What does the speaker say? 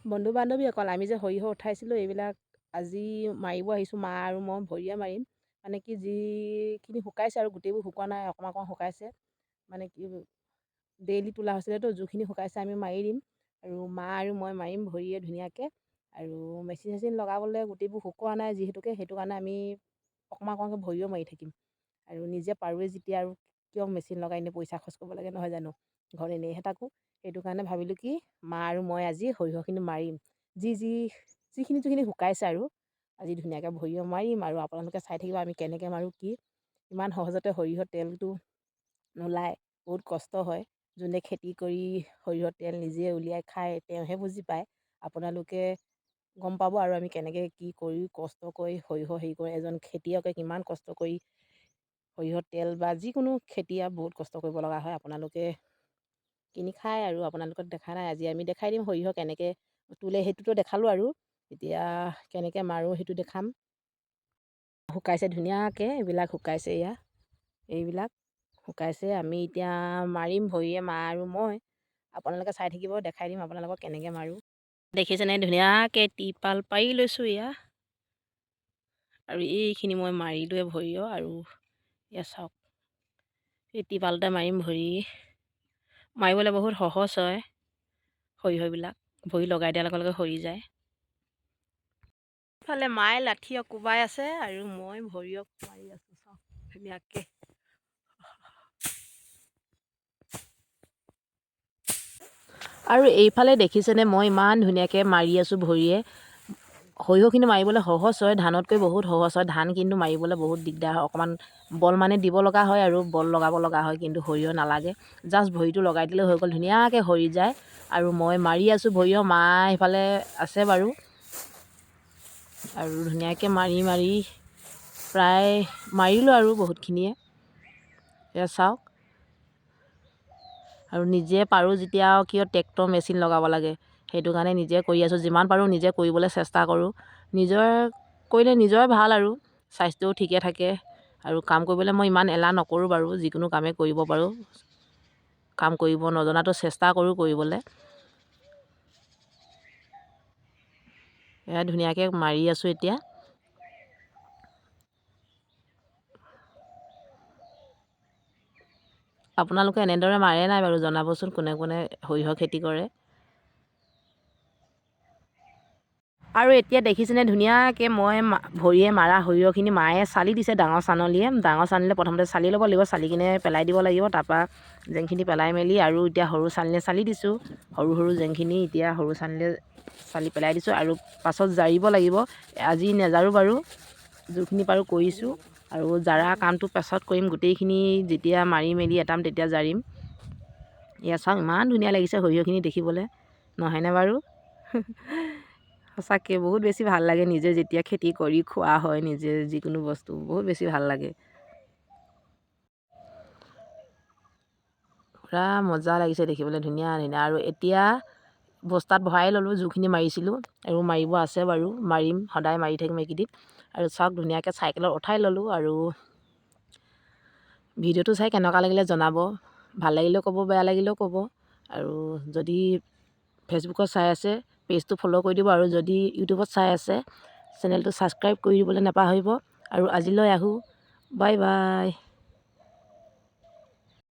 বন্ধু বান্ধৱী অকল আমি যে সৰিয়হ উঠাইছিলোঁ এইবিলাক আজি মাৰিব আহিছোঁ। মা আৰু মই ভৰিয়ে মাৰিম। মানে কি যিখিনি শুকাইছে আৰু গোটেইবোৰ শুকোৱা নাই, অকণমান অকণমান শুকাইছে। মানে কি ডেইলি তোলা হৈছিলেতো, যিখিনি শুকাইছে আমি মাৰি দিম। আৰু মা আৰু মই মাৰিম ভৰিয়ে ধুনীয়াকৈ। আৰু মেচিন চেচিন লগাবলৈ গোটেইবোৰ শুকোৱা নাই যিহেতুকে, সেইটো কাৰণে আমি অকণমান অকণমানকৈ ভৰিও মাৰি থাকিম। আৰু নিজে পাৰোঁৱে যেতিয়া আৰু কিয় মেচিন লগাই এনেই পইচা খৰচ কৰিব লাগে, নহয় জানো? ঘৰত এনেইহে থাকোঁ। সেইটো কাৰণে ভাবিলোঁ কি মা আৰু মই আজি সৰিয়হখিনি মাৰিম। যিখিনি শুকাইছে আৰু আজি ধুনীয়াকৈ ভৰিও মাৰিম। আৰু আপোনালোকে চাই থাকিব আমি কেনেকৈ মাৰোঁ, কি ইমান সহজতে সৰিয়হৰ তেলটো নোলায়, বহুত কষ্ট হয়। যোনে খেতি কৰি সৰিয়হৰ তেল নিজে উলিয়াই খায় তেওঁহে বুজি পায়। আপোনালোকে গম পাব আৰু আমি কেনেকৈ কি কৰি কষ্ট কৰি সৰিয়হ হেৰি কৰে। এজন খেতিয়কে কিমান কষ্ট কৰি সৰিয়হৰ তেল বা যিকোনো খেতি বহুত কষ্ট কৰিব লগা হয়। আপোনালোকে কিনি খায় আৰু আপোনালোকক দেখা নাই, আজি আমি দেখাই দিম সৰিয়হ কেনেকৈ তোলে। সেইটোতো দেখালোঁ আৰু এতিয়া কেনেকৈ মাৰোঁ সেইটো দেখাম। শুকাইছে ধুনীয়াকৈ, এইবিলাক শুকাইছে। এইবিলাক শুকাইছে। আমি এতিয়া মাৰিম ভৰিয়ে, মা আৰু মই। আপোনালোকে চাই থাকিব, দেখাই দিম আপোনালোকক কেনেকৈ মাৰোঁ। দেখিছেনে ধুনীয়াকৈ টিপাল পাৰি লৈছোঁ আৰু এইখিনি মই মাৰিলোৱে ভৰিও। আৰু চাওক, এই টিপালতে মাৰিম ভৰি। মাৰিবলৈ বহুত সহজ হয় সৰিয়হবিলাক, ভৰি লগাই দিয়াৰ লগে লগে সৰি যায়। ইফালে মায়ে লাঠিয়ক কোবাই আছে আৰু মই ভৰিয়ক মাৰি আছোঁ। চাওক ধুনীয়াকৈ। আৰু এইফালে দেখিছেনে মই ইমান ধুনীয়াকৈ মাৰি আছোঁ ভৰিয়ে। সৰিয়হখিনি মাৰিবলৈ সহজ হয়, ধানতকৈ বহুত সহজ হয়। ধান কিন্তু মাৰিবলৈ বহুত দিগদাৰ হয়, অকণমান বল মানে দিব লগা হয় আৰু বল লগাব লগা হয়। কিন্তু সৰিয়হ নালাগে, জাষ্ট ভৰিটো লগাই দিলে হৈ গ'ল, ধুনীয়াকৈ সৰি যায়। আৰু মই মাৰি আছোঁ ভৰিয়হ, মা সেইফালে আছে বাৰু। আৰু ধুনীয়াকৈ মাৰি মাৰি প্ৰায় মাৰিলোঁ আৰু বহুতখিনিয়ে। চাওক। আৰু নিজে পাৰোঁ যেতিয়া কিয় ট্ৰেক্টৰ মেচিন লগাব লাগে, সেইটো কাৰণে নিজে কৰি আছোঁ। যিমান পাৰোঁ নিজে কৰিবলৈ চেষ্টা কৰোঁ। নিজৰ কৰিলে নিজৰে ভাল আৰু স্বাস্থ্যও ঠিকে থাকে। আৰু কাম কৰিবলৈ মই ইমান এলাহ নকৰোঁ বাৰু, যিকোনো কামেই কৰিব পাৰোঁ। কাম কৰিব নজনাটো চেষ্টা কৰোঁ কৰিবলৈ। ধুনীয়াকৈ মাৰি আছোঁ এতিয়া। আপোনালোকে এনেদৰে মাৰে নাই বাৰু, জনাবচোন কোনে কোনে সৰিয়হ খেতি কৰে। আৰু এতিয়া দেখিছেনে ধুনীয়াকৈ মই ভৰিয়ে মাৰা সৰিয়হখিনি মায়ে চালি দিছে ডাঙৰ চালনীয়ে। ডাঙৰ চালনীলে প্ৰথমতে চালি ল'ব লাগিব, চালি কিনে পেলাই দিব লাগিব। তাৰপৰা জেংখিনি পেলাই মেলি আৰু এতিয়া সৰু চালনীয়ে চালি দিছোঁ। সৰু সৰু জেংখিনি এতিয়া সৰু চালনীয়ে চালি পেলাই দিছোঁ। আৰু পাছত জাৰিব লাগিব। আজি নেজাৰোঁ বাৰু, যোনখিনি পাৰোঁ কৰিছোঁ। আৰু জাৰা কামটো পাছত কৰিম, গোটেইখিনি যেতিয়া মাৰি মেলি এটাম তেতিয়া জাৰিম। চাওক ইমান ধুনীয়া লাগিছে সৰিয়হখিনি দেখিবলৈ, নহয়নে বাৰু? সঁচাকৈ বহুত বেছি ভাল লাগে নিজে যেতিয়া খেতি কৰি খোৱা হয়, নিজে যিকোনো বস্তু বহুত বেছি ভাল লাগে। পূৰা মজা লাগিছে দেখিবলৈ, ধুনীয়া ধুনীয়া। আৰু এতিয়া বস্তাত ভৰাই ল'লোঁ যিখিনি মাৰিছিলোঁ, আৰু মাৰিব আছে বাৰু, মাৰিম, সদায় মাৰি থাকিম এইকেইদিন। আৰু চাওক ধুনীয়াকৈ চাইকেলত উঠাই ল'লোঁ। আৰু ভিডিঅ'টো চাই কেনেকুৱা লাগিলে জনাব, ভাল লাগিলেও ক'ব, বেয়া লাগিলেও ক'ব। আৰু যদি ফেচবুকত চাই আছে পেজটো ফ'ল' কৰি দিব। আৰু যদি ইউটিউবত চাই আছে চেনেলটো ছাবস্ক্ৰাইব কৰি দিবলৈ নাপাহৰিব। আৰু আজিলৈ আহোঁ, বাই বাই।